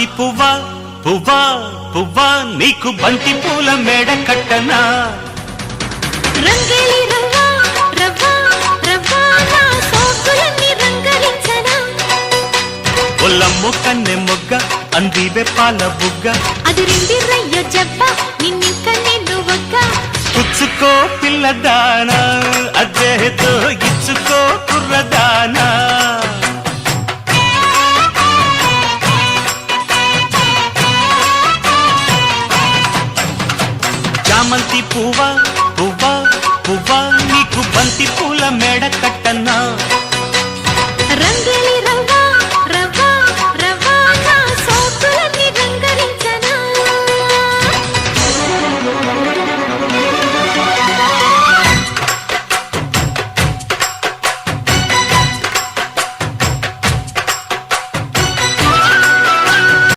పువ్వా పువ్వా పువ్వా నీకు బంతి పూల మేడ కట్టనా రంగేలి రవ్వా రవ్వా రవ్వా నా సోకులన్నీ రంగరించనా ఒల్లమ్ము కన్నె మొగ్గ అందివే పాల బుగ్గ అదిరింది రయ్య జబ్బ నిన్నింక నేను ఒక్క పుచ్చుకో పిల్లదానా అదేదో ఇచ్చుకో కుర్రదానా చామంతి పువ్వా పువ్వా పువ్వా నీకు బంతి పూల మేడ కట్ట